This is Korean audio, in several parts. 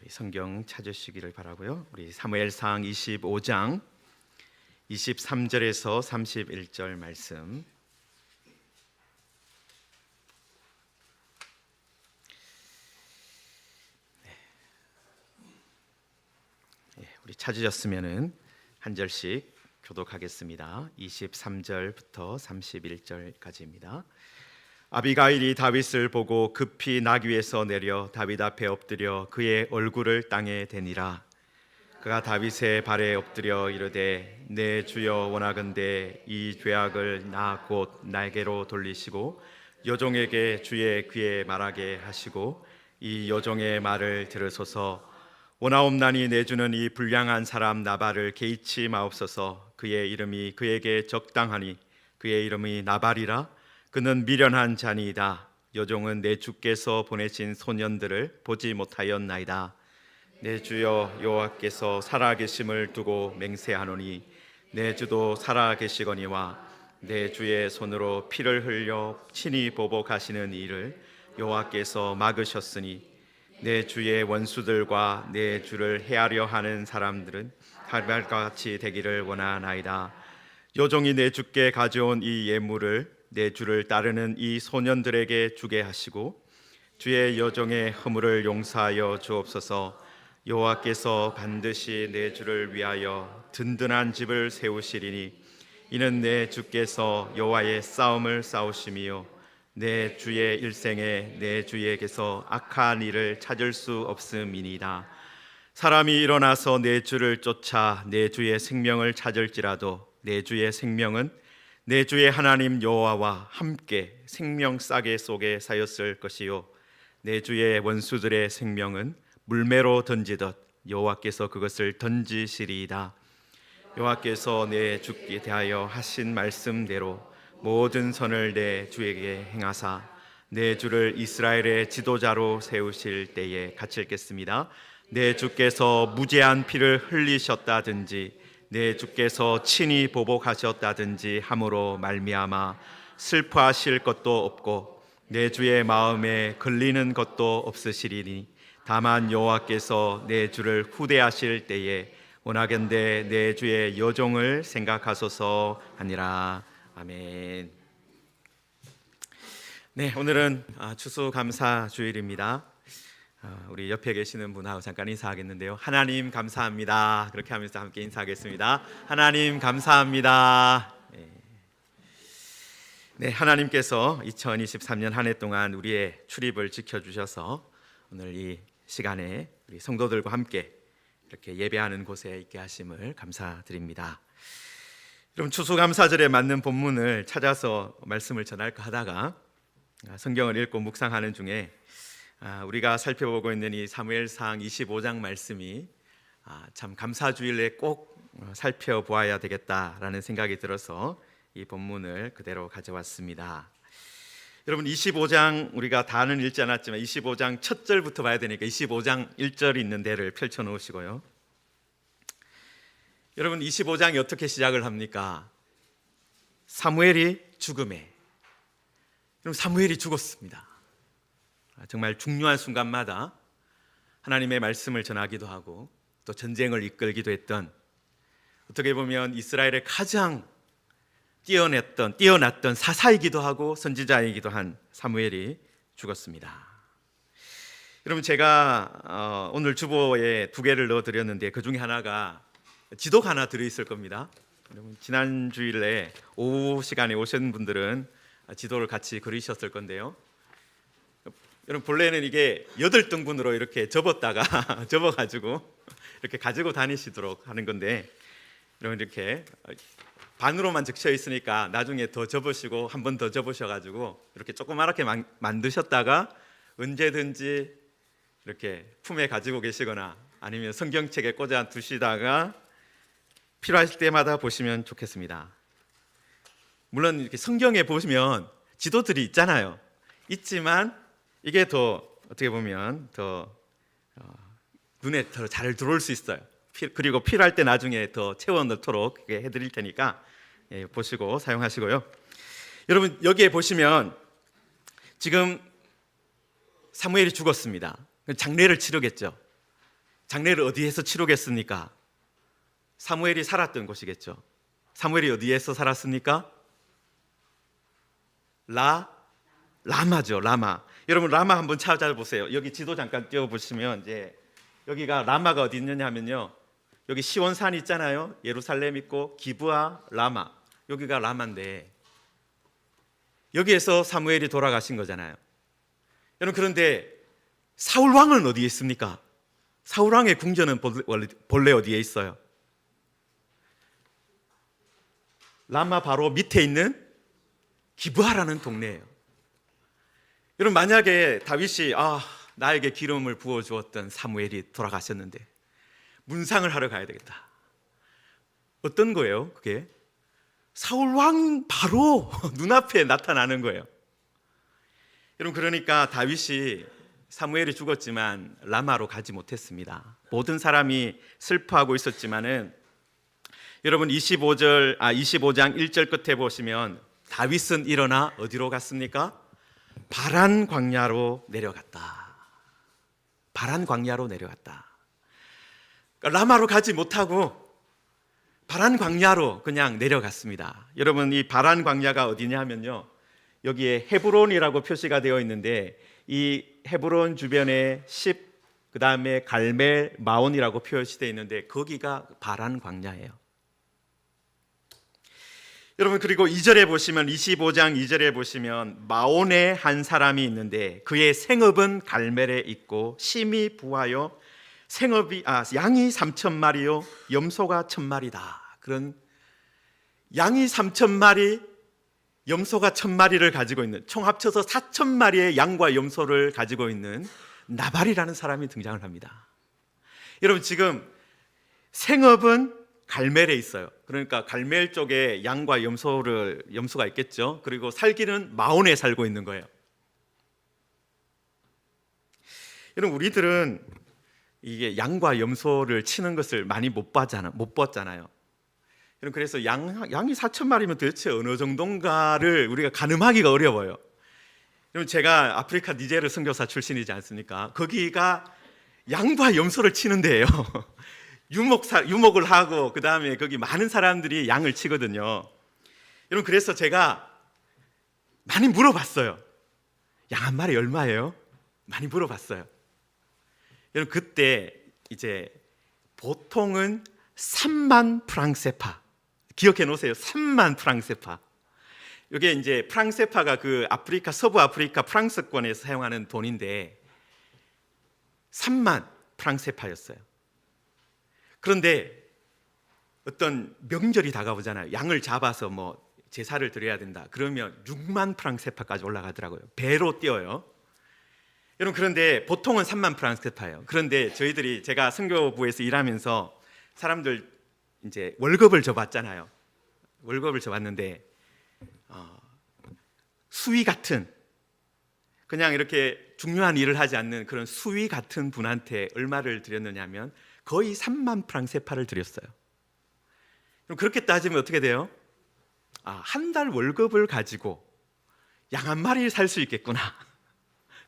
성경 찾으시기를 바라고요. 우리 사무엘상 25장 23절에서 31절 말씀. 우리 찾으셨으면은 한 절씩 교독하겠습니다. 23절부터 31절까지입니다. 아비가일이 다윗을 보고 급히 나귀에서 내려 다윗 앞에 엎드려 그의 얼굴을 땅에 대니라. 그가 다윗의 발에 엎드려 이르되 내 주여 원하건대 이 죄악을 나 곧 나에게로 돌리시고 여종에게 주의 귀에 말하게 하시고 이 여종의 말을 들으소서. 원하옵나니 내 주는 이 불량한 사람 나발을 개의치 마옵소서. 그의 이름이 그에게 적당하니 그의 이름이 나발이라. 그는 미련한 자니이다. 여종은 내 주께서 보내신 소년들을 보지 못하였나이다. 내 주여 여호와께서 살아계심을 두고 맹세하노니 내 주도 살아계시거니와 내 주의 손으로 피를 흘려 친히 보복하시는 일을 여호와께서 막으셨으니 내 주의 원수들과 내 주를 해하려 하는 사람들은 달걀과 같이 되기를 원하나이다. 여종이 내 주께 가져온 이 예물을 내 주를 따르는 이 소년들에게 주게 하시고 주의 여종의 허물을 용서하여 주옵소서. 여호와께서 반드시 내 주를 위하여 든든한 집을 세우시리니 이는 내 주께서 여호와의 싸움을 싸우심이요 내 주의 일생에 내 주에게서 악한 일을 찾을 수 없음이니이다. 사람이 일어나서 내 주를 쫓아 내 주의 생명을 찾을지라도 내 주의 생명은 내 주의 하나님 여호와와 함께 생명 싸개 속에 사였을 것이요 내 주의 원수들의 생명은 물매로 던지듯 여호와께서 그것을 던지시리이다. 여호와께서 내 주께 대하여 하신 말씀대로 모든 선을 내 주에게 행하사 내 주를 이스라엘의 지도자로 세우실 때에 갇힐겠습니다. 내 주께서 무죄한 피를 흘리셨다든지 내 주께서 친히 보복하셨다든지 함으로 말미암아 슬퍼하실 것도 없고 내 주의 마음에 걸리는 것도 없으시리니 다만 여호와께서 내 주를 후대하실 때에 원하건대 내 주의 여종을 생각하소서 하니라. 아멘. 네, 오늘은 추수감사 주일입니다. 우리 옆에 계시는 분하고 잠깐 인사하겠는데요. 하나님 감사합니다. 그렇게 하면서 함께 인사하겠습니다. 하나님 감사합니다. 네, 하나님께서 2023년 한 해 동안 우리의 출입을 지켜주셔서 오늘 이 시간에 우리 성도들과 함께 이렇게 예배하는 곳에 있게 하심을 감사드립니다. 여러분, 추수감사절에 맞는 본문을 찾아서 말씀을 전할까 하다가 성경을 읽고 묵상하는 중에 우리가 살펴보고 있는 이 사무엘상 25장 말씀이 참 감사주일에 꼭 살펴보아야 되겠다라는 생각이 들어서 이 본문을 그대로 가져왔습니다. 여러분, 25장 우리가 다는 읽지 않았지만 25장 첫 절부터 봐야 되니까 25장 1절이 있는 데를 펼쳐 놓으시고요. 여러분, 25장이 어떻게 시작을 합니까? 사무엘이 죽음에. 여러분, 사무엘이 죽었습니다. 정말 중요한 순간마다 하나님의 말씀을 전하기도 하고 또 전쟁을 이끌기도 했던, 어떻게 보면 이스라엘의 가장 뛰어났던 사사이기도 하고 선지자이기도 한 사무엘이 죽었습니다. 여러분, 제가 오늘 주보에 2개를 넣어드렸는데 그 중에 하나가 지도가 하나 들어있을 겁니다. 여러분, 지난 주일에 오후 시간에 오신 분들은 지도를 같이 그리셨을 건데요. 여러분, 본래는 이게 8등분으로 이렇게 접었다가 접어가지고 이렇게 가지고 다니시도록 하는 건데, 여러분 이렇게 반으로만 적혀 있으니까 나중에 더 접으시고 한 번 더 접으셔가지고 이렇게 조그맣게 만드셨다가 언제든지 이렇게 품에 가지고 계시거나 아니면 성경책에 꽂아 두시다가 필요하실 때마다 보시면 좋겠습니다. 물론 이렇게 성경에 보시면 지도들이 있잖아요. 있지만 이게 더 어떻게 보면 더 눈에 더 잘 들어올 수 있어요. 그리고 필요할 때 나중에 더 채워 넣도록 해드릴 테니까 보시고 사용하시고요. 여러분, 여기에 보시면 지금 사무엘이 죽었습니다. 장례를 치르겠죠. 장례를 어디에서 치르겠습니까? 사무엘이 살았던 곳이겠죠. 사무엘이 어디에서 살았습니까? 라마죠. 라마. 여러분 라마 한번 찾아보세요. 여기 지도 잠깐 띄워보시면 이제 여기가 라마가 어디 있느냐 하면요, 여기 시온산 있잖아요. 예루살렘 있고 기브아, 라마. 여기가 라마인데 여기에서 사무엘이 돌아가신 거잖아요. 여러분 그런데 사울 왕은 어디에 있습니까? 사울 왕의 궁전은 본래 어디에 있어요? 라마 바로 밑에 있는 기브아라는 동네예요. 여러분 만약에 다윗이 나에게 기름을 부어 주었던 사무엘이 돌아가셨는데 문상을 하러 가야 되겠다. 어떤 거예요? 그게 사울 왕 바로 눈앞에 나타나는 거예요. 여러분 그러니까 다윗이 사무엘이 죽었지만 라마로 가지 못했습니다. 모든 사람이 슬퍼하고 있었지만은 여러분 25장 1절 끝에 보시면 다윗은 일어나 어디로 갔습니까? 바란 광야로 내려갔다. 바란 광야로 내려갔다. 그러니까 라마로 가지 못하고 바란 광야로 그냥 내려갔습니다. 여러분 이 바란 광야가 어디냐면요, 여기에 헤브론이라고 표시가 되어 있는데 이 헤브론 주변에 그 다음에 갈멜, 마온이라고 표시되어 있는데 거기가 바란 광야예요. 여러분 그리고 2절에 보시면 25장 2절에 보시면 마온에 한 사람이 있는데 그의 생업은 갈멜에 있고 심히 부하여 양이 3,000마리요 염소가 1,000마리다. 그런 양이 3,000마리, 염소가 1,000마리를 가지고 있는, 총 합쳐서 4,000마리의 양과 염소를 가지고 있는 나발이라는 사람이 등장을 합니다. 여러분 지금 생업은 갈멜에 있어요. 그러니까 갈멜 쪽에 양과 염소가 있겠죠. 그리고 살기는 마온에 살고 있는 거예요. 여러분 우리들은 이게 양과 염소를 치는 것을 많이 못 봤잖아요. 여러분 그래서 양이 4,000마리면 도대체 어느 정도인가를 우리가 가늠하기가 어려워요. 여러분 제가 아프리카 니제르 선교사 출신이지 않습니까? 거기가 양과 염소를 치는 데예요. 유목을 하고 그 다음에 거기 많은 사람들이 양을 치거든요. 여러분 그래서 제가 많이 물어봤어요. 양 한 마리 얼마예요? 많이 물어봤어요. 여러분 그때 이제 보통은 3만 프랑세파, 기억해 놓으세요. 3만 프랑세파. 이게 이제 프랑세파가 그 서부 아프리카 프랑스권에서 사용하는 돈인데 3만 프랑세파였어요. 그런데 어떤 명절이 다가오잖아요. 양을 잡아서 뭐 제사를 드려야 된다. 그러면 6만 프랑세파까지 올라가더라고요. 배로 뛰어요. 여러분 그런데 보통은 3만 프랑세파예요. 그런데 제가 선교부에서 일하면서 사람들 이제 월급을 줘봤잖아요. 월급을 줘봤는데 수위 같은, 그냥 이렇게 중요한 일을 하지 않는 그런 수위 같은 분한테 얼마를 드렸느냐면 거의 3만 프랑세파를 드렸어요. 그럼 그렇게 따지면 어떻게 돼요? 한 달 월급을 가지고 양 한 마리를 살 수 있겠구나.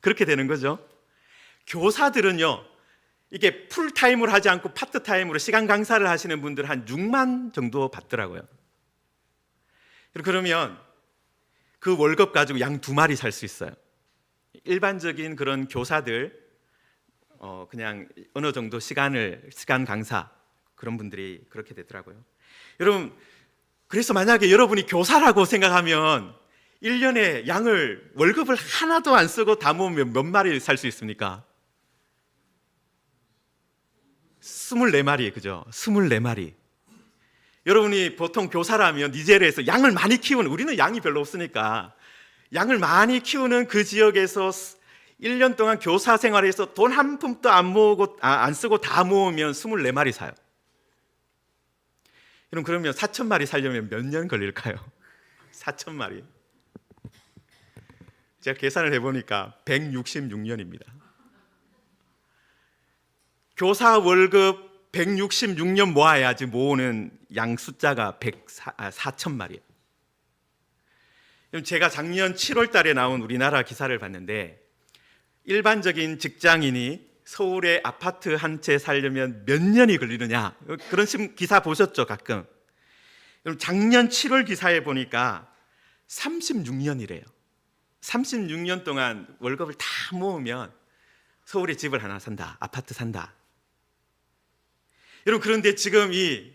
그렇게 되는 거죠. 교사들은요, 이게 풀타임으로 하지 않고 파트타임으로 시간 강사를 하시는 분들 한 6만 정도 받더라고요. 그러면 그 월급 가지고 양 2마리 살 수 있어요. 일반적인 그런 교사들 그냥 어느 정도 시간 강사 그런 분들이 그렇게 되더라고요. 여러분 그래서 만약에 여러분이 교사라고 생각하면 1년에 양을 월급을 하나도 안 쓰고 다 모으면 몇 마리 살 수 있습니까? 24마리, 그죠? 24마리. 여러분이 보통 교사라면 니제르에서 양을 많이 키우는, 우리는 양이 별로 없으니까 양을 많이 키우는 그 지역에서 1년 동안 교사 생활에서 돈 한 푼도 안 쓰고 다 모으면 24마리 사요. 여러분 그러면 4,000마리 살려면 몇 년 걸릴까요? 4,000마리. 제가 계산을 해보니까 166년입니다. 교사 월급 166년 모아야지 모으는 양 숫자가 4,000마리예요. 제가 작년 7월 달에 나온 우리나라 기사를 봤는데 일반적인 직장인이 서울에 아파트 한 채 살려면 몇 년이 걸리느냐, 그런 기사 보셨죠? 가끔. 여러분, 작년 7월 기사에 보니까 36년이래요. 36년 동안 월급을 다 모으면 서울에 집을 하나 산다, 아파트 산다. 여러분, 그런데 지금 이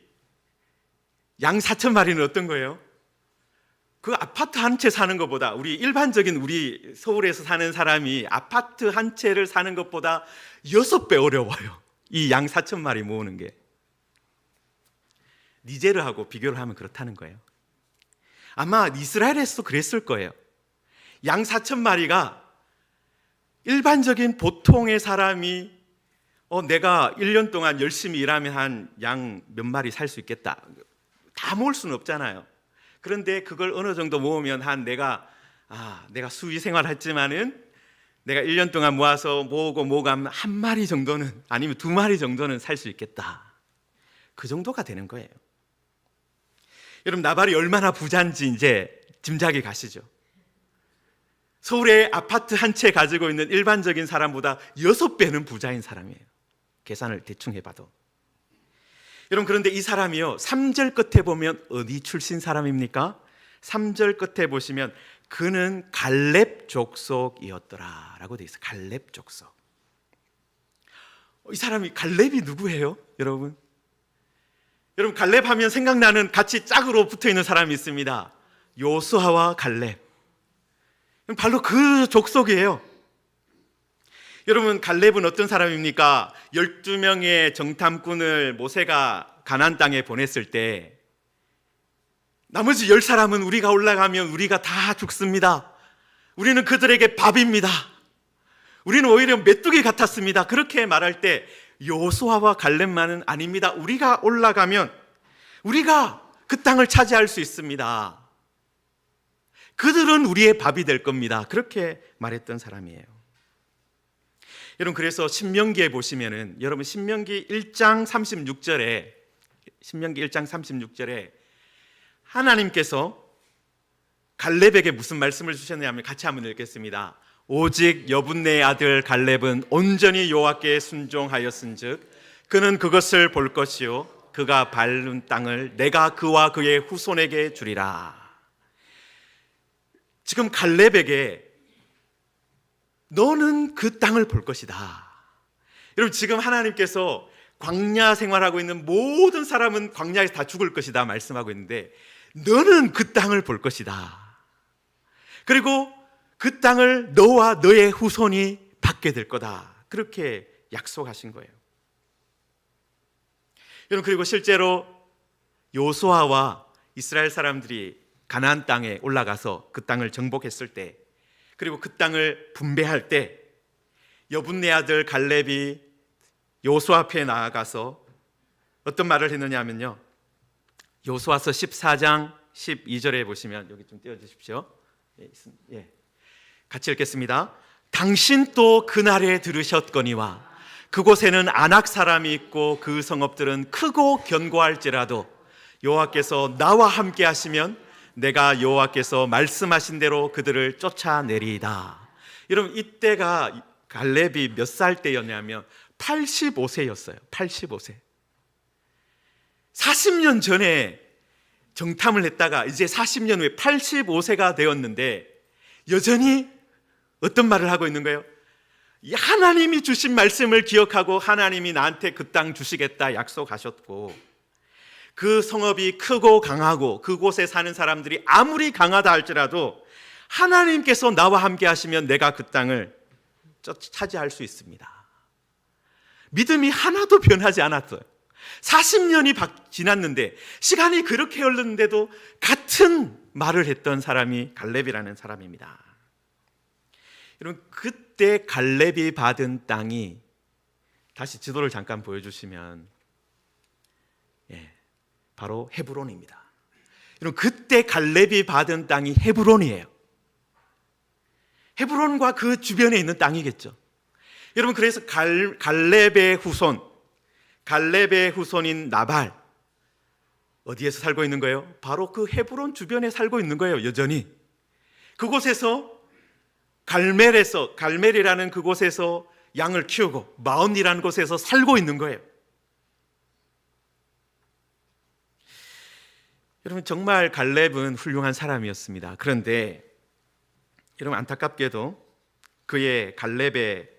양 4천 마리는 어떤 거예요? 그 아파트 한 채 사는 것보다, 우리 서울에서 사는 사람이 아파트 한 채를 사는 것보다 6배 어려워요. 이 양 4천 마리 모으는 게. 니제르하고 비교를 하면 그렇다는 거예요. 아마 이스라엘에서도 그랬을 거예요. 양 4천 마리가 일반적인 보통의 사람이 내가 1년 동안 열심히 일하면 한 양 몇 마리 살 수 있겠다, 다 모을 수는 없잖아요. 그런데 그걸 어느 정도 모으면 내가 수의 생활했지만은 내가 1년 동안 모아서 모으고 하면 한 마리 정도는, 아니면 두 마리 정도는 살 수 있겠다. 그 정도가 되는 거예요. 여러분, 나발이 얼마나 부자인지 이제 짐작이 가시죠? 서울에 아파트 한 채 가지고 있는 일반적인 사람보다 6배는 부자인 사람이에요. 계산을 대충 해봐도. 여러분, 그런데 이 사람이요, 3절 끝에 보면 어디 출신 사람입니까? 3절 끝에 보시면 그는 갈렙 족속이었더라 라고 되어 있어요. 갈렙 족속. 이 사람이, 갈렙이 누구예요? 여러분, 갈렙 하면 생각나는, 같이 짝으로 붙어있는 사람이 있습니다. 요수아와 갈렙. 바로 그 족속이에요. 여러분, 갈렙은 어떤 사람입니까? 12명의 정탐꾼을 모세가 가나안 땅에 보냈을 때 나머지 10사람은 우리가 올라가면 우리가 다 죽습니다. 우리는 그들에게 밥입니다. 우리는 오히려 메뚜기 같았습니다. 그렇게 말할 때 요수아와 갈렙만은 아닙니다. 우리가 올라가면 우리가 그 땅을 차지할 수 있습니다. 그들은 우리의 밥이 될 겁니다. 그렇게 말했던 사람이에요. 여러분, 그래서 신명기에 보시면은, 여러분, 신명기 1장 36절에 하나님께서 갈렙에게 무슨 말씀을 주셨냐면, 같이 한번 읽겠습니다. 오직 여분네의 아들 갈렙은 온전히 여호와께 순종하였은즉 그는 그것을 볼 것이요 그가 밟은 땅을 내가 그와 그의 후손에게 주리라. 지금 갈렙에게 너는 그 땅을 볼 것이다. 여러분, 지금 하나님께서 광야 생활하고 있는 모든 사람은 광야에서 다 죽을 것이다 말씀하고 있는데, 너는 그 땅을 볼 것이다. 그리고 그 땅을 너와 너의 후손이 받게 될 거다. 그렇게 약속하신 거예요. 여러분, 그리고 실제로 요수아와 이스라엘 사람들이 가나안 땅에 올라가서 그 땅을 정복했을 때, 그리고 그 땅을 분배할 때 여분네 아들 갈렙이 요수아 앞에 나아가서 어떤 말을 했느냐 하면요, 요수아서 14장 12절에 보시면, 여기 좀 띄워주십시오. 같이 읽겠습니다. 당신 또 그날에 들으셨거니와 그곳에는 아낙 사람이 있고 그 성읍들은 크고 견고할지라도 여호와께서 나와 함께 하시면 내가 여호와께서 말씀하신 대로 그들을 쫓아내리이다. 여러분, 이때가 갈렙이 몇 살 때였냐면 85세였어요. 85세. 40년 전에 정탐을 했다가 이제 40년 후에 85세가 되었는데 여전히 어떤 말을 하고 있는 거예요? 하나님이 주신 말씀을 기억하고 하나님이 나한테 그 땅 주시겠다 약속하셨고, 그 성읍이 크고 강하고 그곳에 사는 사람들이 아무리 강하다 할지라도 하나님께서 나와 함께 하시면 내가 그 땅을 차지할 수 있습니다. 믿음이 하나도 변하지 않았어요. 40년이 지났는데, 시간이 그렇게 흘렀는데도 같은 말을 했던 사람이 갈렙이라는 사람입니다. 여러분, 그때 갈렙이 받은 땅이, 다시 지도를 잠깐 보여주시면, 바로 헤브론입니다. 여러분, 그때 갈렙이 받은 땅이 헤브론이에요. 헤브론과 그 주변에 있는 땅이겠죠. 여러분, 그래서 갈렙의 후손인 나발, 어디에서 살고 있는 거예요? 바로 그 헤브론 주변에 살고 있는 거예요. 여전히 그곳에서 갈멜이라는 그곳에서 양을 키우고 마온이라는 곳에서 살고 있는 거예요. 여러분, 정말 갈렙은 훌륭한 사람이었습니다. 그런데 여러분, 안타깝게도 그의 갈렙의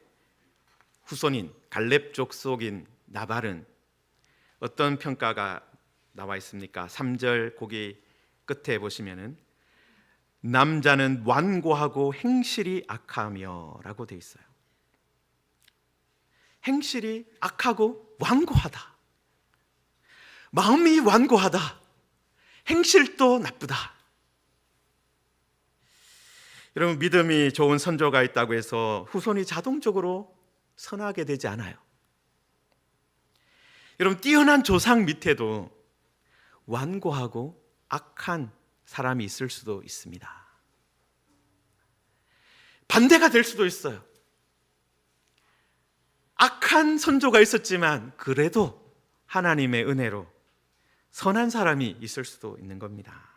후손인 갈렙 족속인 나발은 어떤 평가가 나와 있습니까? 3절 거기 끝에 보시면은 남자는 완고하고 행실이 악하며 라고 되어 있어요. 행실이 악하고 완고하다. 마음이 완고하다. 행실도 나쁘다. 여러분, 믿음이 좋은 선조가 있다고 해서 후손이 자동적으로 선하게 되지 않아요. 여러분, 뛰어난 조상 밑에도 완고하고 악한 사람이 있을 수도 있습니다. 반대가 될 수도 있어요. 악한 선조가 있었지만 그래도 하나님의 은혜로 선한 사람이 있을 수도 있는 겁니다.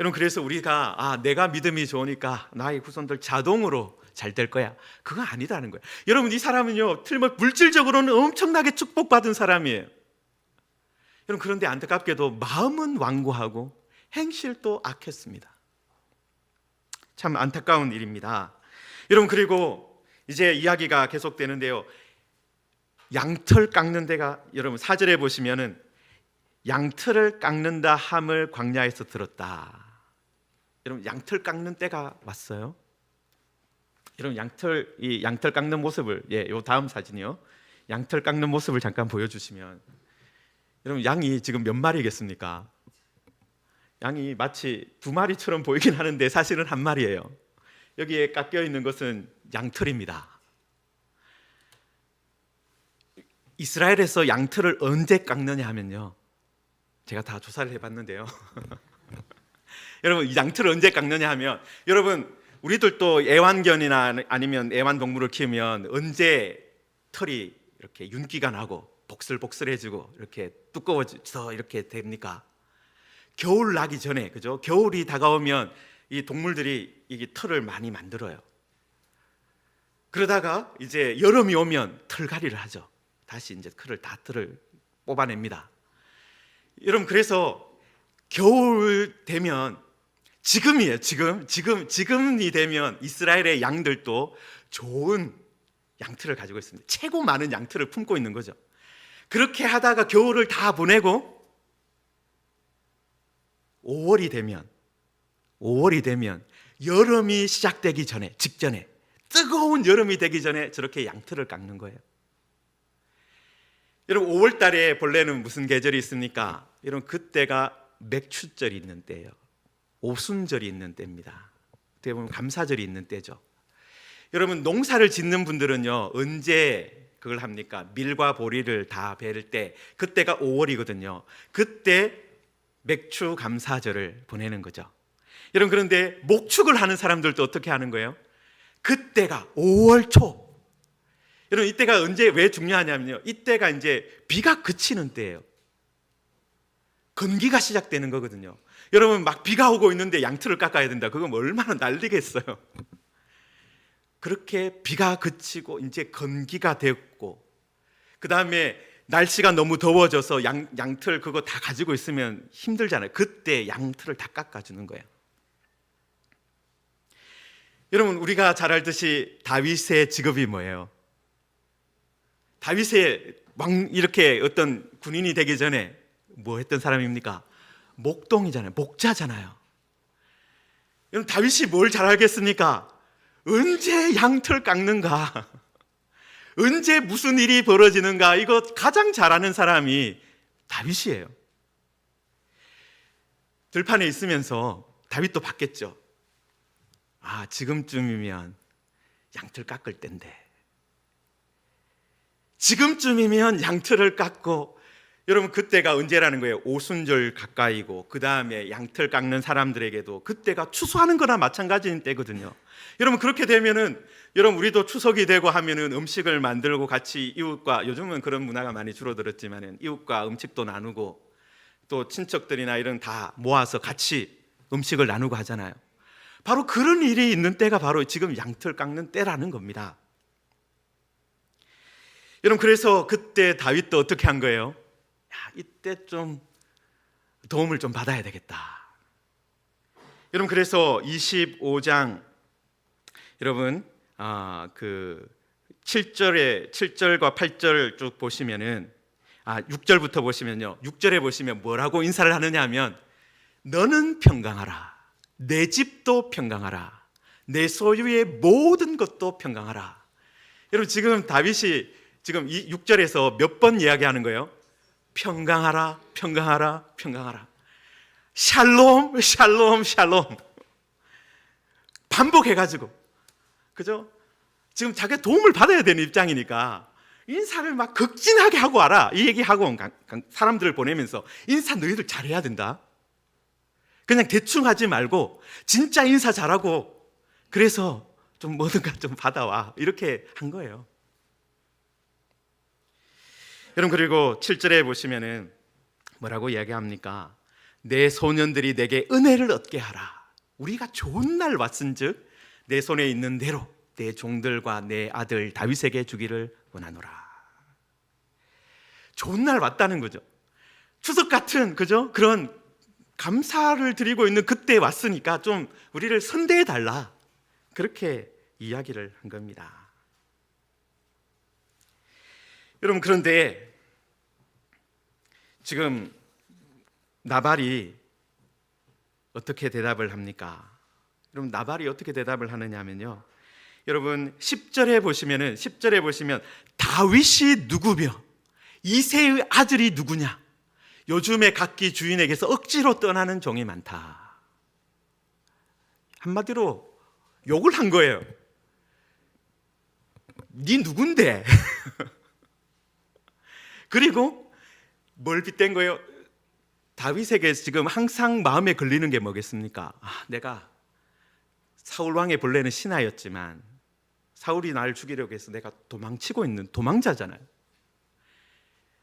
여러분, 그래서 우리가 내가 믿음이 좋으니까 나의 후손들 자동으로 잘 될 거야, 그거 아니다는 거예요. 여러분, 이 사람은요, 물질적으로는 엄청나게 축복받은 사람이에요. 여러분, 그런데 안타깝게도 마음은 완고하고 행실도 악했습니다. 참 안타까운 일입니다. 여러분, 그리고 이제 이야기가 계속되는데요, 양털 깎는 데가, 여러분 4절에 보시면은 양털을 깎는다 함을 광야에서 들었다. 여러분, 양털 깎는 때가 왔어요. 여러분, 양털 깎는 모습을, 요 다음 사진이요, 양털 깎는 모습을 잠깐 보여주시면, 여러분, 양이 지금 몇 마리겠습니까? 양이 마치 2마리처럼 보이긴 하는데 사실은 1마리예요. 여기에 깎여 있는 것은 양털입니다. 이스라엘에서 양털을 언제 깎느냐 하면요, 제가 다 조사를 해봤는데요. 여러분, 양털을 언제 깎느냐 하면, 여러분, 우리들도 애완견이나 아니면 애완동물을 키우면 언제 털이 이렇게 윤기가 나고 복슬복슬해지고 이렇게 두꺼워져서 이렇게 됩니까? 겨울 나기 전에, 그죠? 겨울이 다가오면 이 동물들이 이 털을 많이 만들어요. 그러다가 이제 여름이 오면 털갈이를 하죠. 다시 이제 털을 뽑아냅니다. 여러분, 그래서 겨울 되면, 지금이에요. 지금이 되면 이스라엘의 양들도 좋은 양털을 가지고 있습니다. 최고 많은 양털을 품고 있는 거죠. 그렇게 하다가 겨울을 다 보내고 5월이 되면 여름이 시작되기 직전에 뜨거운 여름이 되기 전에 저렇게 양털을 깎는 거예요. 여러분, 5월 달에 본래는 무슨 계절이 있습니까? 여러분, 그때가 맥추절이 있는 때예요. 오순절이 있는 때입니다. 어떻게 보면 감사절이 있는 때죠. 여러분, 농사를 짓는 분들은요, 언제 그걸 합니까? 밀과 보리를 다 베를 때, 그때가 5월이거든요. 그때 맥추 감사절을 보내는 거죠. 여러분, 그런데 목축을 하는 사람들도 어떻게 하는 거예요? 그때가 5월 초. 여러분, 이때가 왜 중요하냐면요, 이때가 이제 비가 그치는 때예요. 건기가 시작되는 거거든요. 여러분, 막 비가 오고 있는데 양털을 깎아야 된다, 그건 얼마나 난리겠어요. 그렇게 비가 그치고 이제 건기가 됐고, 그 다음에 날씨가 너무 더워져서 양털 그거 다 가지고 있으면 힘들잖아요. 그때 양털을 다 깎아주는 거예요. 여러분, 우리가 잘 알듯이 다윗의 직업이 뭐예요? 다윗의 이렇게 어떤 군인이 되기 전에 뭐 했던 사람입니까? 목동이잖아요. 목자잖아요. 여러분, 다윗이 뭘 잘 알겠습니까? 언제 양털 깎는가, 언제 무슨 일이 벌어지는가, 이거 가장 잘 아는 사람이 다윗이에요. 들판에 있으면서 다윗도 봤겠죠. 지금쯤이면 양털 깎을 때인데, 지금쯤이면 양털을 깎고, 여러분, 그때가 언제라는 거예요? 오순절 가까이고, 그 다음에 양털 깎는 사람들에게도 그때가 추수하는 거나 마찬가지인 때거든요. 여러분, 그렇게 되면은, 여러분, 우리도 추석이 되고 하면은 음식을 만들고 같이 이웃과, 요즘은 그런 문화가 많이 줄어들었지만은 이웃과 음식도 나누고, 또 친척들이나 이런 다 모아서 같이 음식을 나누고 하잖아요. 바로 그런 일이 있는 때가 바로 지금 양털 깎는 때라는 겁니다. 여러분, 그래서 그때 다윗도 어떻게 한 거예요? 야, 이때 좀 도움을 좀 받아야 되겠다. 여러분, 그래서 25장 여러분 그 7절과 8절 쭉 보시면은 6절부터 보시면요, 6절에 보시면 뭐라고 인사를 하느냐 하면, 너는 평강하라, 내 집도 평강하라, 내 소유의 모든 것도 평강하라. 여러분, 지금 다윗이 지금 이 6절에서 몇 번 이야기하는 거예요? 평강하라, 평강하라, 평강하라. 샬롬, 샬롬, 샬롬. 반복해가지고, 그죠? 지금 자기가 도움을 받아야 되는 입장이니까 인사를 막 극진하게 하고 와라, 이 얘기하고 사람들을 보내면서, 인사 너희들 잘해야 된다. 그냥 대충 하지 말고 진짜 인사 잘하고, 그래서 좀 뭐든가 좀 받아와, 이렇게 한 거예요. 여러분, 그리고 7절에 보시면은 뭐라고 이야기합니까? 내 소년들이 내게 은혜를 얻게 하라. 우리가 좋은 날 왔은즉 내 손에 있는 대로 내 종들과 내 아들 다윗에게 주기를 원하노라. 좋은 날 왔다는 거죠. 추석 같은, 그죠? 그런 감사를 드리고 있는 그때 왔으니까 좀 우리를 선대해 달라, 그렇게 이야기를 한 겁니다. 여러분, 그런데 지금 나발이 어떻게 대답을 합니까? 여러분, 나발이 어떻게 대답을 하느냐 하면요, 여러분 10절에 보시면 다윗이 누구며 이새의 아들이 누구냐, 요즘에 각기 주인에게서 억지로 떠나는 종이 많다. 한마디로 욕을 한 거예요. 네 누군데? 그리고 뭘 빗댄 거예요? 다윗에게 지금 항상 마음에 걸리는 게 뭐겠습니까? 내가 사울 왕의 본래는 신하였지만 사울이 나를 죽이려고 해서 내가 도망치고 있는 도망자잖아요.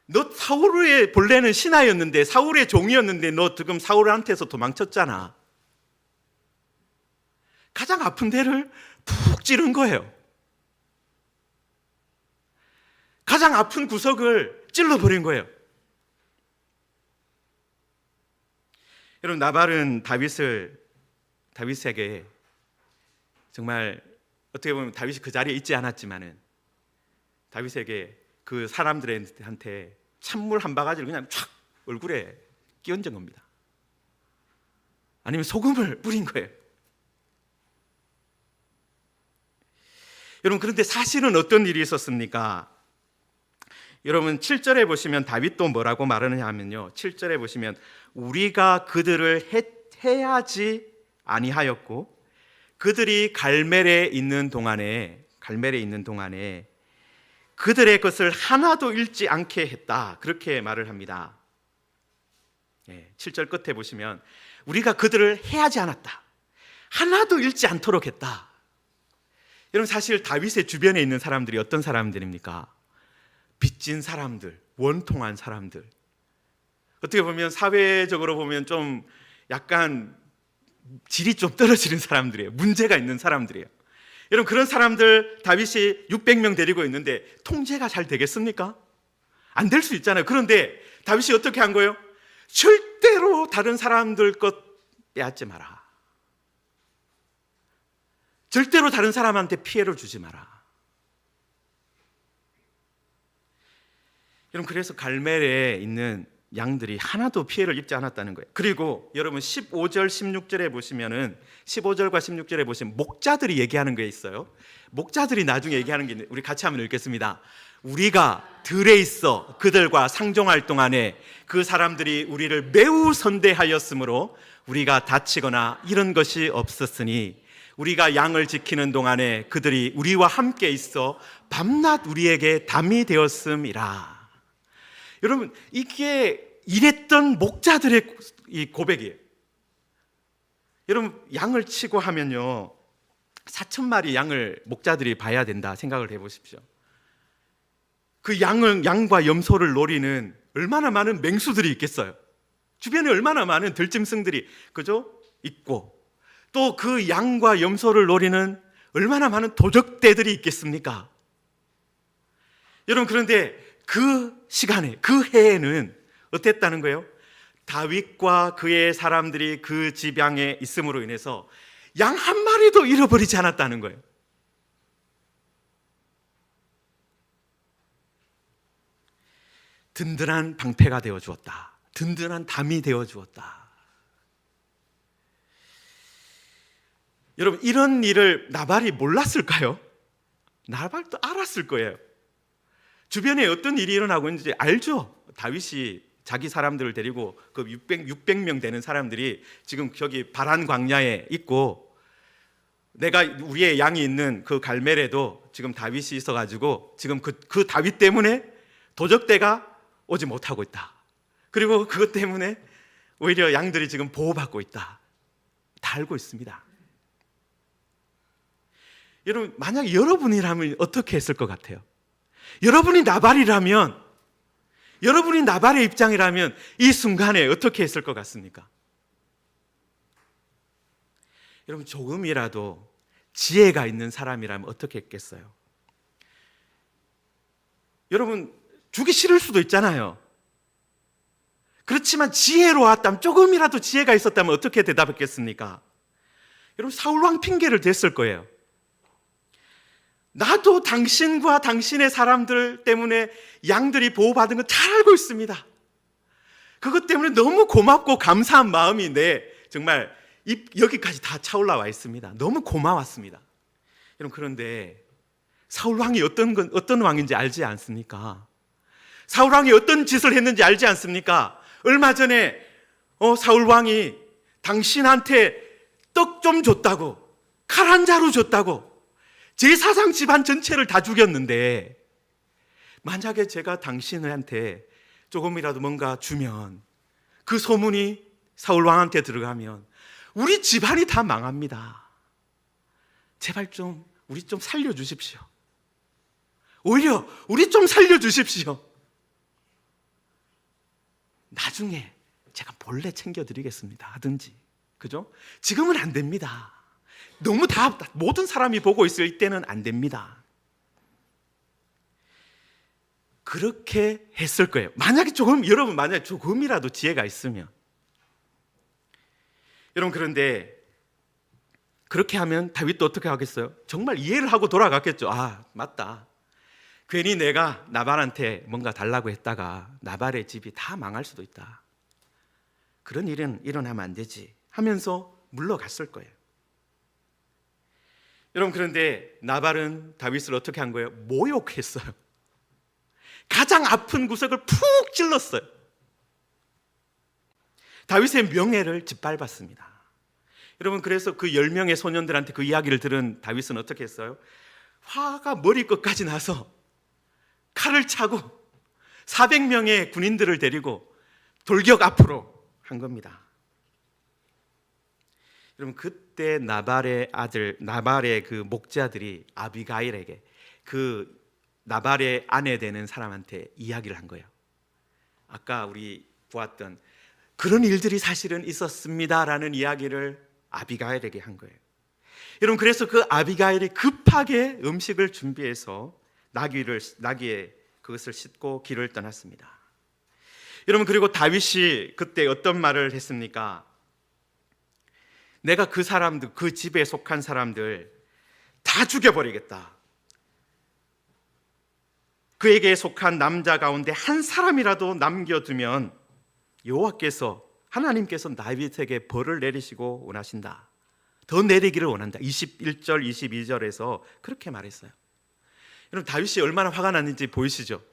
너 사울의 본래는 신하였는데, 사울의 종이었는데, 너 지금 사울한테서 도망쳤잖아. 가장 아픈 데를 푹 찌른 거예요. 가장 아픈 구석을 찔러버린 거예요. 여러분, 나발은 다윗에게 정말 어떻게 보면 다윗이 그 자리에 있지 않았지만은 다윗에게 그 사람들한테 찬물 한 바가지를 그냥 촥 얼굴에 끼얹은 겁니다. 아니면 소금을 뿌린 거예요. 여러분, 그런데 사실은 어떤 일이 있었습니까? 여러분, 7절에 보시면 다윗도 뭐라고 말하느냐 하면요, 7절에 보시면 우리가 그들을 해하지 아니하였고 그들이 갈멜에 있는 동안에 그들의 것을 하나도 잃지 않게 했다, 그렇게 말을 합니다. 7절 끝에 보시면 우리가 그들을 해하지 않았다, 하나도 잃지 않도록 했다. 여러분, 사실 다윗의 주변에 있는 사람들이 어떤 사람들입니까? 빚진 사람들, 원통한 사람들, 어떻게 보면 사회적으로 보면 좀 약간 질이 좀 떨어지는 사람들이에요. 문제가 있는 사람들이에요. 여러분, 그런 사람들 다윗이 600명 데리고 있는데 통제가 잘 되겠습니까? 안 될 수 있잖아요. 그런데 다윗이 어떻게 한 거예요? 절대로 다른 사람들 것 빼앗지 마라. 절대로 다른 사람한테 피해를 주지 마라. 여러분, 그래서 갈멜에 있는 양들이 하나도 피해를 입지 않았다는 거예요. 그리고 여러분 15절 16절에 보시면은 15절과 16절에 보시면 목자들이 얘기하는 게 있어요. 목자들이 나중에 얘기하는 게 있는데 우리 같이 한번 읽겠습니다. 우리가 들에 있어 그들과 상종할 동안에 그 사람들이 우리를 매우 선대하였으므로 우리가 다치거나 이런 것이 없었으니 우리가 양을 지키는 동안에 그들이 우리와 함께 있어 밤낮 우리에게 담이 되었음이라. 여러분, 이게 이랬던 목자들의 이 고백이에요. 여러분, 양을 치고 하면요 4,000마리 양을 목자들이 봐야 된다 생각을 해보십시오. 그 양과 염소를 노리는 얼마나 많은 맹수들이 있겠어요. 주변에 얼마나 많은 들짐승들이 그죠? 있고, 또 그 양과 염소를 노리는 얼마나 많은 도적대들이 있겠습니까? 여러분, 그런데 그 시간에, 그 해에는 어땠다는 거예요? 다윗과 그의 사람들이 그 지방에 있음으로 인해서 양 한 마리도 잃어버리지 않았다는 거예요. 든든한 방패가 되어 주었다. 든든한 담이 되어 주었다. 여러분, 이런 일을 나발이 몰랐을까요? 나발도 알았을 거예요. 주변에 어떤 일이 일어나고 있는지 알죠. 다윗이 자기 사람들을 데리고 그 600명 되는 사람들이 지금 저기 바란 광야에 있고, 내가 우리의 양이 있는 그 갈멜에도 지금 다윗이 있어가지고 지금 그 다윗 때문에 도적대가 오지 못하고 있다. 그리고 그것 때문에 오히려 양들이 지금 보호받고 있다. 다 알고 있습니다. 여러분, 만약 여러분이라면 어떻게 했을 것 같아요? 여러분이 나발이라면, 여러분이 나발의 입장이라면 이 순간에 어떻게 했을 것 같습니까? 여러분, 조금이라도 지혜가 있는 사람이라면 어떻게 했겠어요? 여러분, 주기 싫을 수도 있잖아요. 그렇지만 지혜로웠다면, 조금이라도 지혜가 있었다면 어떻게 대답했겠습니까? 여러분, 사울왕 핑계를 댔을 거예요. 나도 당신과 당신의 사람들 때문에 양들이 보호받은 거 잘 알고 있습니다. 그것 때문에 너무 고맙고 감사한 마음이 정말 여기까지 다 차올라와 있습니다. 너무 고마웠습니다. 여러분, 그런데 사울왕이 어떤 왕인지 알지 않습니까? 사울왕이 어떤 짓을 했는지 알지 않습니까? 얼마 전에 사울왕이 당신한테 떡 좀 줬다고, 칼 한 자루 줬다고 제사장 집안 전체를 다 죽였는데, 만약에 제가 당신한테 조금이라도 뭔가 주면 그 소문이 사울왕한테 들어가면 우리 집안이 다 망합니다. 제발 우리 좀 살려주십시오. 오히려 우리 좀 살려주십시오. 나중에 제가 몰래 챙겨드리겠습니다 하든지. 그죠? 지금은 안 됩니다. 너무 모든 사람이 보고 있을 때는 안 됩니다. 그렇게 했을 거예요. 여러분, 만약에 조금이라도 지혜가 있으면. 여러분, 그런데 그렇게 하면 다윗도 어떻게 하겠어요? 정말 이해를 하고 돌아갔겠죠. 아, 맞다. 괜히 내가 나발한테 뭔가 달라고 했다가 나발의 집이 다 망할 수도 있다. 그런 일은 일어나면 안 되지 하면서 물러갔을 거예요. 여러분, 그런데 나발은 다윗을 어떻게 한 거예요? 모욕했어요. 가장 아픈 구석을 푹 찔렀어요. 다윗의 명예를 짓밟았습니다. 여러분, 그래서 그 10명의 소년들한테 그 이야기를 들은 다윗은 어떻게 했어요? 화가 머리끝까지 나서 칼을 차고 400명의 군인들을 데리고 돌격 앞으로 한 겁니다. 여러분, 그때 나발의 그 목자들이 아비가일에게, 그 나발의 아내 되는 사람한테 이야기를 한 거예요. 아까 우리 보았던 그런 일들이 사실은 있었습니다라는 이야기를 아비가일에게 한 거예요. 여러분, 그래서 그 아비가일이 급하게 음식을 준비해서 나귀에 그것을 싣고 길을 떠났습니다. 여러분, 그리고 다윗이 그때 어떤 말을 했습니까? 내가 그 사람들, 그 집에 속한 사람들 다 죽여버리겠다. 그에게 속한 남자 가운데 한 사람이라도 남겨두면 여호와께서, 하나님께서 다윗에게 벌을 내리시고 원하신다. 더 내리기를 원한다. 21절 22절에서 그렇게 말했어요. 여러분, 다윗이 얼마나 화가 났는지 보이시죠?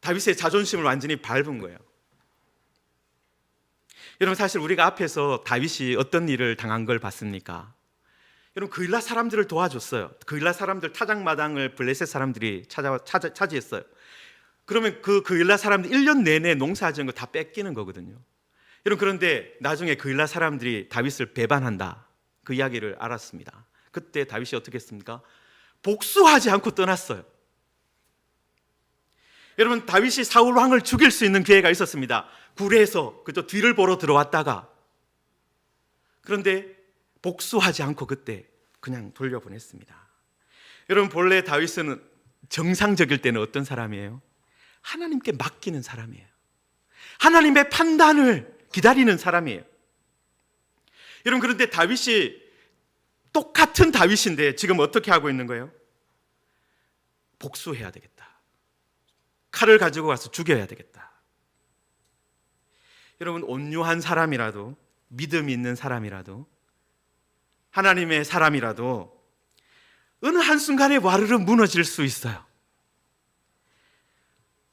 다윗의 자존심을 완전히 밟은 거예요. 여러분, 사실 우리가 앞에서 다윗이 어떤 일을 당한 걸 봤습니까? 여러분, 그일라 사람들을 도와줬어요. 그일라 사람들 타작마당을 블레셋 사람들이 차지했어요. 그러면 그일라 사람들 1년 내내 농사지은 거 다 뺏기는 거거든요. 여러분, 그런데 나중에 그일라 사람들이 다윗을 배반한다, 그 이야기를 알았습니다. 그때 다윗이 어떻게 했습니까? 복수하지 않고 떠났어요. 여러분, 다윗이 사울 왕을 죽일 수 있는 기회가 있었습니다. 굴에서 그저 뒤를 보러 들어왔다가, 그런데 복수하지 않고 그때 그냥 돌려보냈습니다. 여러분, 본래 다윗은 정상적일 때는 어떤 사람이에요? 하나님께 맡기는 사람이에요. 하나님의 판단을 기다리는 사람이에요. 여러분, 그런데 다윗이 똑같은 다윗인데 지금 어떻게 하고 있는 거예요? 복수해야 되겠다. 칼을 가지고 와서 죽여야 되겠다. 여러분, 온유한 사람이라도, 믿음이 있는 사람이라도, 하나님의 사람이라도 어느 한순간에 와르르 무너질 수 있어요.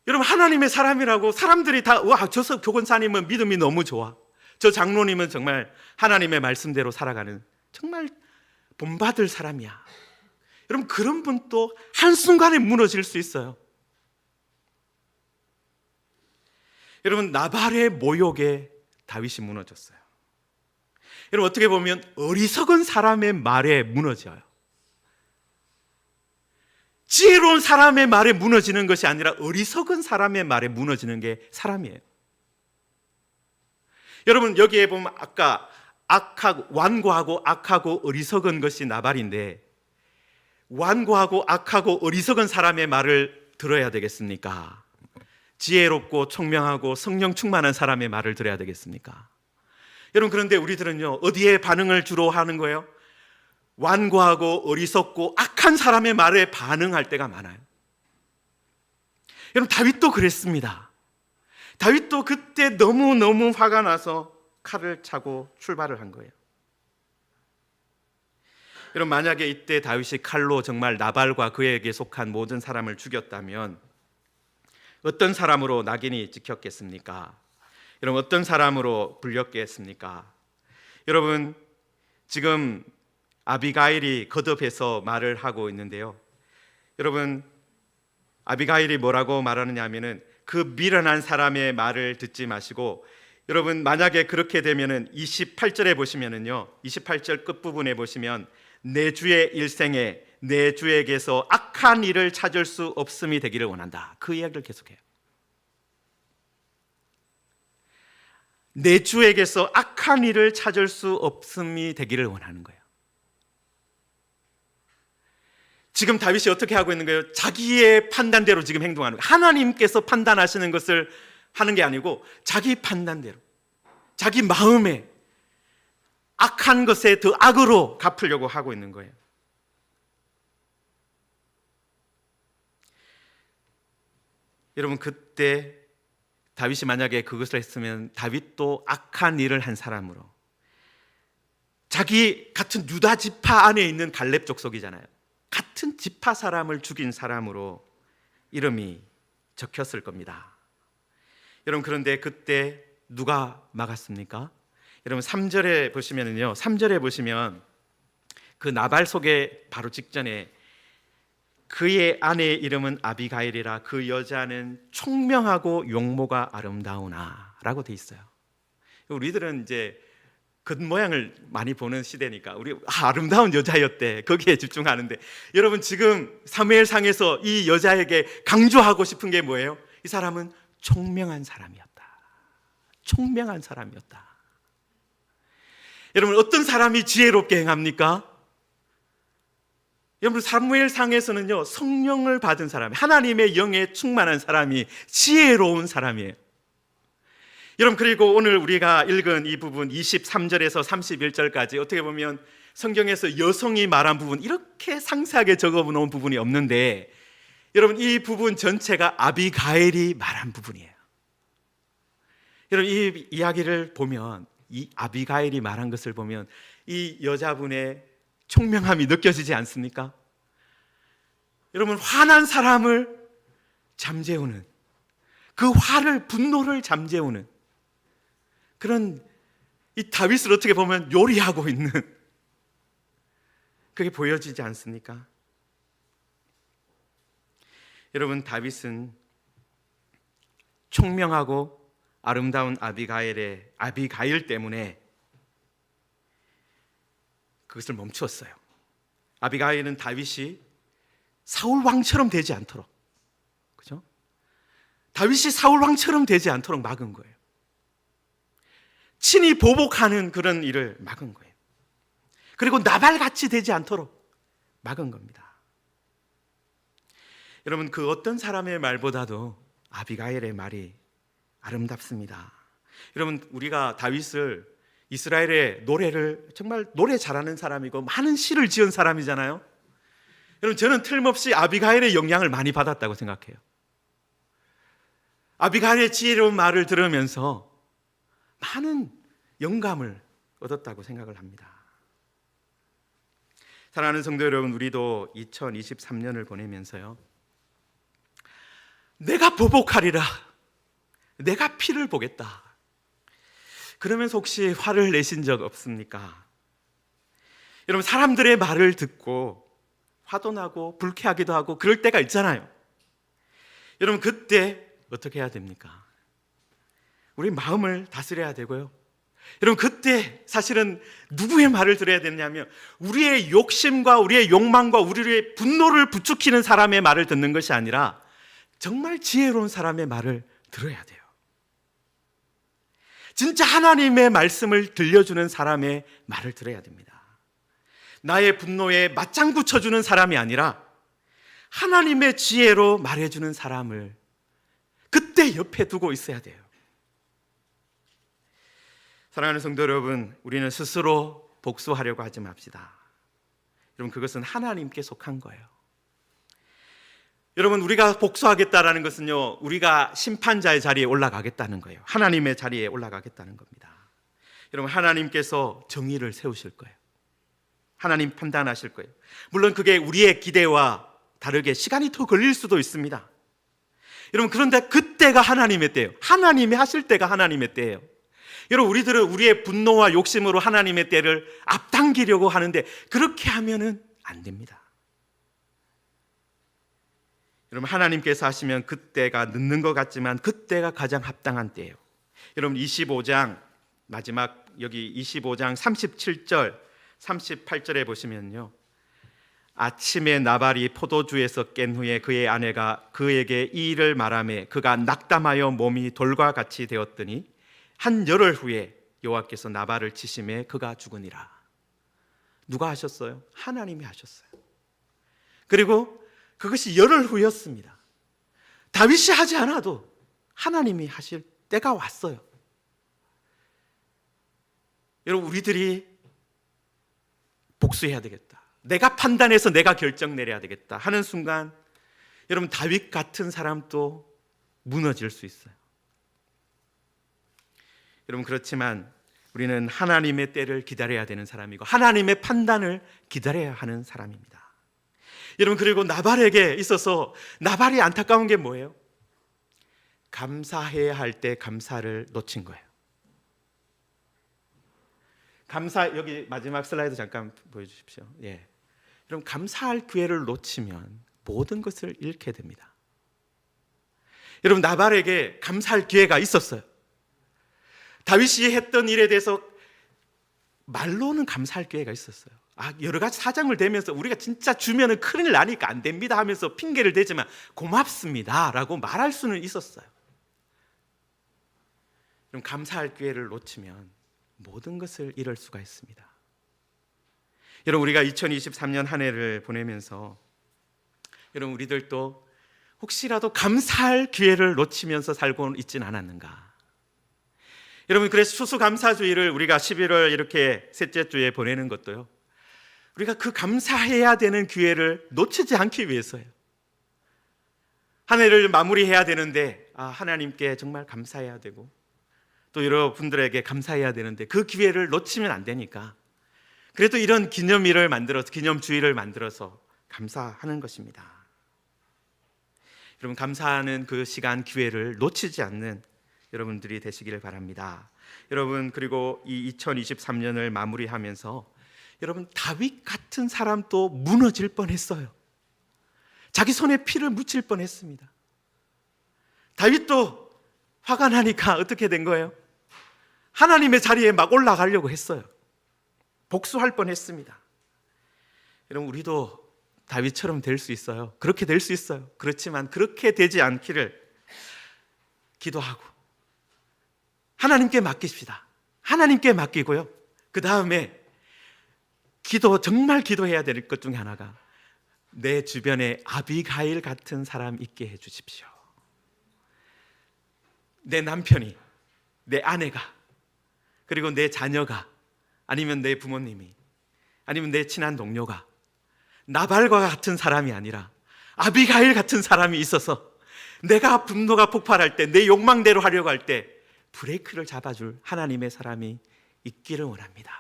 여러분, 하나님의 사람이라고 사람들이 다, 와, 저 교권사님은 믿음이 너무 좋아, 저 장로님은 정말 하나님의 말씀대로 살아가는 정말 본받을 사람이야. 여러분, 그런 분도 한순간에 무너질 수 있어요. 여러분, 나발의 모욕에 다윗이 무너졌어요. 여러분, 어떻게 보면 어리석은 사람의 말에 무너져요. 지혜로운 사람의 말에 무너지는 것이 아니라 어리석은 사람의 말에 무너지는 게 사람이에요. 여러분, 여기에 보면 아까 완고하고 악하고 어리석은 것이 나발인데, 완고하고 악하고 어리석은 사람의 말을 들어야 되겠습니까? 지혜롭고 총명하고 성령 충만한 사람의 말을 들어야 되겠습니까? 여러분, 그런데 우리들은요, 어디에 반응을 주로 하는 거예요? 완고하고 어리석고 악한 사람의 말에 반응할 때가 많아요. 여러분, 다윗도 그랬습니다. 다윗도 그때 너무너무 화가 나서 칼을 차고 출발을 한 거예요. 여러분, 만약에 이때 다윗이 칼로 정말 나발과 그에게 속한 모든 사람을 죽였다면 어떤 사람으로 낙인이 찍혔겠습니까? 여러분, 어떤 사람으로 불렸겠습니까? 여러분, 지금 아비가일이 거듭해서 말을 하고 있는데요, 여러분, 아비가일이 뭐라고 말하느냐 하면은 그 미련한 사람의 말을 듣지 마시고, 여러분, 만약에 그렇게 되면은 28절에 보시면은요, 28절 끝부분에 보시면 내 주의 일생에 내 주에게서 악한 일을 찾을 수 없음이 되기를 원한다, 그 이야기를 계속해요. 내 주에게서 악한 일을 찾을 수 없음이 되기를 원하는 거예요. 지금 다윗이 어떻게 하고 있는 거예요? 자기의 판단대로 지금 행동하는 거예요. 하나님께서 판단하시는 것을 하는 게 아니고 자기 판단대로, 자기 마음에 악한 것에 더 악으로 갚으려고 하고 있는 거예요. 여러분, 그때 다윗이 만약에 그것을 했으면 다윗도 악한 일을 한 사람으로, 자기 같은 유다 지파 안에 있는 갈렙 족속이잖아요. 같은 지파 사람을 죽인 사람으로 이름이 적혔을 겁니다. 여러분, 그런데 그때 누가 막았습니까? 여러분, 3절에 보시면은요, 3절에 보시면 그 나발 속에 바로 직전에 그의 아내의 이름은 아비가일이라 그 여자는 총명하고 용모가 아름다우나 라고 돼 있어요. 우리들은 이제 겉모양을 많이 보는 시대니까 우리 아름다운 여자였대, 거기에 집중하는데, 여러분, 지금 사무엘상에서 이 여자에게 강조하고 싶은 게 뭐예요? 이 사람은 총명한 사람이었다. 총명한 사람이었다. 여러분, 어떤 사람이 지혜롭게 행합니까? 여러분, 사무엘상에서는요, 성령을 받은 사람, 하나님의 영에 충만한 사람이 지혜로운 사람이에요. 여러분, 그리고 오늘 우리가 읽은 이 부분 23절에서 31절까지 어떻게 보면 성경에서 여성이 말한 부분, 이렇게 상세하게 적어 놓은 부분이 없는데, 여러분, 이 부분 전체가 아비가일이 말한 부분이에요. 여러분, 이 이야기를 보면, 이 아비가일이 말한 것을 보면 이 여자분의 총명함이 느껴지지 않습니까? 여러분, 화난 사람을 잠재우는, 그 화를, 분노를 잠재우는 그런 이 다윗을 어떻게 보면 요리하고 있는, 그게 보여지지 않습니까? 여러분, 다윗은 총명하고 아름다운 아비가일 때문에 그것을 멈추었어요. 아비가일은 다윗이 사울 왕처럼 되지 않도록, 그죠? 다윗이 사울 왕처럼 되지 않도록 막은 거예요. 친히 보복하는 그런 일을 막은 거예요. 그리고 나발같이 되지 않도록 막은 겁니다. 여러분, 그 어떤 사람의 말보다도 아비가일의 말이 아름답습니다. 여러분, 우리가 다윗을 이스라엘의 노래를 정말 노래 잘하는 사람이고 많은 시를 지은 사람이잖아요. 여러분, 저는 틀림없이 아비가일의 영향을 많이 받았다고 생각해요. 아비가일의 지혜로운 말을 들으면서 많은 영감을 얻었다고 생각을 합니다. 사랑하는 성도 여러분, 우리도 2023년을 보내면서요, 내가 보복하리라, 내가 피를 보겠다, 그러면서 혹시 화를 내신 적 없습니까? 여러분, 사람들의 말을 듣고 화도 나고 불쾌하기도 하고 그럴 때가 있잖아요. 여러분, 그때 어떻게 해야 됩니까? 우리 마음을 다스려야 되고요, 여러분, 그때 사실은 누구의 말을 들어야 되냐면 우리의 욕심과 우리의 욕망과 우리의 분노를 부추기는 사람의 말을 듣는 것이 아니라 정말 지혜로운 사람의 말을 들어야 돼요. 진짜 하나님의 말씀을 들려주는 사람의 말을 들어야 됩니다. 나의 분노에 맞장구 쳐주는 사람이 아니라 하나님의 지혜로 말해주는 사람을 그때 옆에 두고 있어야 돼요. 사랑하는 성도 여러분, 우리는 스스로 복수하려고 하지 맙시다. 여러분, 그것은 하나님께 속한 거예요. 여러분, 우리가 복수하겠다라는 것은요, 우리가 심판자의 자리에 올라가겠다는 거예요. 하나님의 자리에 올라가겠다는 겁니다. 여러분, 하나님께서 정의를 세우실 거예요. 하나님 판단하실 거예요. 물론 그게 우리의 기대와 다르게 시간이 더 걸릴 수도 있습니다. 여러분, 그런데 그때가 하나님의 때예요. 하나님이 하실 때가 하나님의 때예요. 여러분, 우리들은 우리의 분노와 욕심으로 하나님의 때를 앞당기려고 하는데 그렇게 하면은 안 됩니다. 여러분, 하나님께서 하시면 그때가 늦는 것 같지만 그때가 가장 합당한 때예요. 여러분, 25장 마지막 여기 25장 37절 38절에 보시면요, 아침에 나발이 포도주에서 깬 후에 그의 아내가 그에게 이 일을 말하매 그가 낙담하여 몸이 돌과 같이 되었더니 한 열흘 후에 여호와께서 나발을 치심에 그가 죽으니라. 누가 하셨어요? 하나님이 하셨어요. 그리고 그것이 열흘 후였습니다. 다윗이 하지 않아도 하나님이 하실 때가 왔어요. 여러분, 우리들이 복수해야 되겠다, 내가 판단해서 내가 결정 내려야 되겠다 하는 순간 여러분, 다윗 같은 사람도 무너질 수 있어요. 여러분, 그렇지만 우리는 하나님의 때를 기다려야 되는 사람이고 하나님의 판단을 기다려야 하는 사람입니다. 여러분, 그리고 나발에게 있어서 나발이 안타까운 게 뭐예요? 감사해야 할 때 감사를 놓친 거예요. 여기 마지막 슬라이드 잠깐 보여주십시오. 예. 여러분, 감사할 기회를 놓치면 모든 것을 잃게 됩니다. 여러분, 나발에게 감사할 기회가 있었어요. 다윗이 했던 일에 대해서 말로는 감사할 기회가 있었어요. 여러 가지 사정을 대면서 우리가 진짜 주면은 큰일 나니까 안 됩니다 하면서 핑계를 대지만 고맙습니다 라고 말할 수는 있었어요. 그럼 감사할 기회를 놓치면 모든 것을 잃을 수가 있습니다. 여러분, 우리가 2023년 한 해를 보내면서 여러분, 우리들도 혹시라도 감사할 기회를 놓치면서 살고 있지는 않았는가? 여러분, 그래서 추수감사주의를 우리가 11월 이렇게 셋째 주에 보내는 것도요, 우리가 그 감사해야 되는 기회를 놓치지 않기 위해서예요. 한 해를 마무리해야 되는데 하나님께 정말 감사해야 되고 또 여러분들에게 감사해야 되는데 그 기회를 놓치면 안 되니까 그래도 이런 기념일을 만들어서, 기념주의를 만들어서 감사하는 것입니다. 여러분, 감사하는 그 시간, 기회를 놓치지 않는 여러분들이 되시기를 바랍니다. 여러분, 그리고 이 2023년을 마무리하면서 여러분, 다윗 같은 사람도 무너질 뻔했어요. 자기 손에 피를 묻힐 뻔했습니다. 다윗도 화가 나니까 어떻게 된 거예요? 하나님의 자리에 막 올라가려고 했어요. 복수할 뻔했습니다. 여러분, 우리도 다윗처럼 될 수 있어요. 그렇게 될 수 있어요. 그렇지만 그렇게 되지 않기를 기도하고 하나님께 맡깁시다. 하나님께 맡기고요, 그 다음에 정말 기도해야 될 것 중에 하나가 내 주변에 아비가일 같은 사람 있게 해주십시오. 내 남편이, 내 아내가, 그리고 내 자녀가, 아니면 내 부모님이, 아니면 내 친한 동료가 나발과 같은 사람이 아니라 아비가일 같은 사람이 있어서 내가 분노가 폭발할 때, 내 욕망대로 하려고 할 때 브레이크를 잡아줄 하나님의 사람이 있기를 원합니다.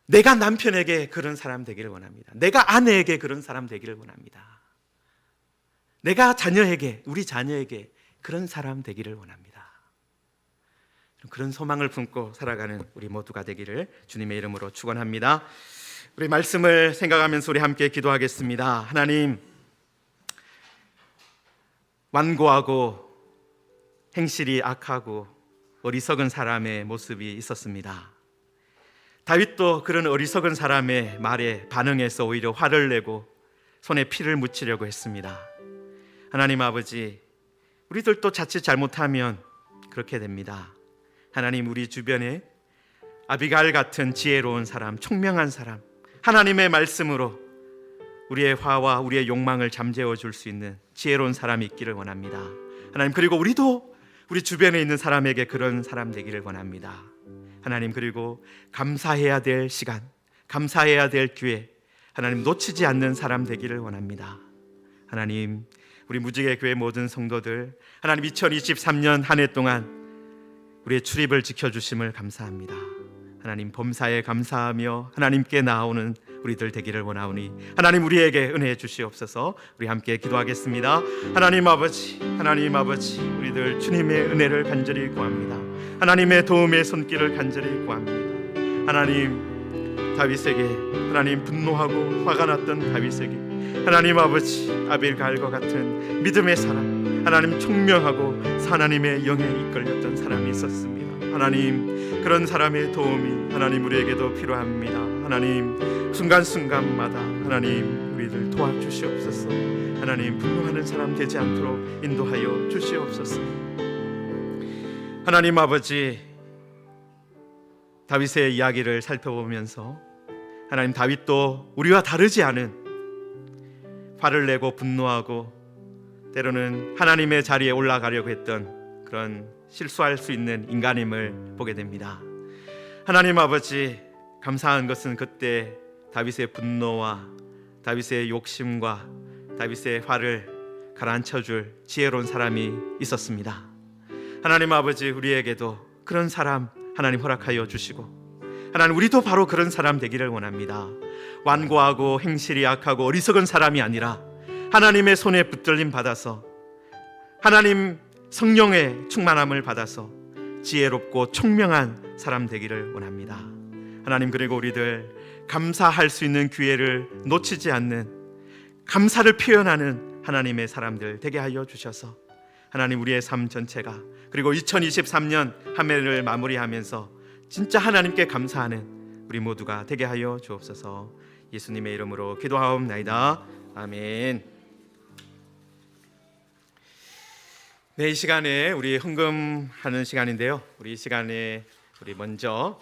내가 남편에게 그런 사람 되기를 원합니다. 내가 아내에게 그런 사람 되기를 원합니다. 내가 자녀에게, 우리 자녀에게 그런 사람 되기를 원합니다. 그런 소망을 품고 살아가는 우리 모두가 되기를 주님의 이름으로 축원합니다. 우리 말씀을 생각하면서 우리 함께 기도하겠습니다. 하나님, 완고하고 행실이 악하고 어리석은 사람의 모습이 있었습니다. 다윗도 그런 어리석은 사람의 말에 반응해서 오히려 화를 내고 손에 피를 묻히려고 했습니다. 하나님 아버지, 우리들도 자칫 잘못하면 그렇게 됩니다. 하나님, 우리 주변에 아비가일 같은 지혜로운 사람, 총명한 사람, 하나님의 말씀으로 우리의 화와 우리의 욕망을 잠재워 줄 수 있는 지혜로운 사람이 있기를 원합니다. 하나님, 그리고 우리도 우리 주변에 있는 사람에게 그런 사람 되기를 원합니다. 하나님, 그리고 감사해야 될 시간, 감사해야 될 기회, 하나님 놓치지 않는 사람 되기를 원합니다. 하나님, 우리 무지개 교회 모든 성도들, 하나님 2023년 한 해 동안 우리의 출입을 지켜주심을 감사합니다. 하나님, 범사에 감사하며 하나님께 나아오는 우리들 되기를 원하오니 하나님, 우리에게 은혜해 주시옵소서. 우리 함께 기도하겠습니다. 하나님 아버지, 하나님 아버지, 우리들 주님의 은혜를 간절히 구합니다. 하나님의 도움의 손길을 간절히 구합니다. 하나님, 다윗에게 하나님 분노하고 화가 났던 다윗에게 하나님 아버지, 아빌가일과 같은 믿음의 사람, 하나님 총명하고 하나님의 영에 이끌렸던 사람이 있었습니다. 하나님, 그런 사람의 도움이 하나님 우리에게도 필요합니다. 하나님, 순간순간마다 하나님 우리들 도와주시옵소서. 하나님, 분노하는 사람 되지 않도록 인도하여 주시옵소서. 하나님 아버지, 다윗의 이야기를 살펴보면서 하나님, 다윗도 우리와 다르지 않은 화를 내고 분노하고 때로는 하나님의 자리에 올라가려고 했던 그런 실수할 수 있는 인간임을 보게 됩니다. 하나님 아버지, 감사한 것은 그때 다윗의 분노와 다윗의 욕심과 다윗의 화를 가라앉혀줄 지혜로운 사람이 있었습니다. 하나님 아버지, 우리에게도 그런 사람 하나님 허락하여 주시고 하나님, 우리도 바로 그런 사람 되기를 원합니다. 완고하고 행실이 악하고 어리석은 사람이 아니라 하나님의 손에 붙들림 받아서 하나님 성령의 충만함을 받아서 지혜롭고 총명한 사람 되기를 원합니다. 하나님, 그리고 우리들 감사할 수 있는 기회를 놓치지 않는, 감사를 표현하는 하나님의 사람들 되게 하여 주셔서 하나님, 우리의 삶 전체가, 그리고 2023년 한 해를 마무리하면서 진짜 하나님께 감사하는 우리 모두가 되게 하여 주옵소서. 예수님의 이름으로 기도하옵나이다. 아멘. 네, 이 시간에 우리 헌금하는 시간인데요. 우리 이 시간에 우리 먼저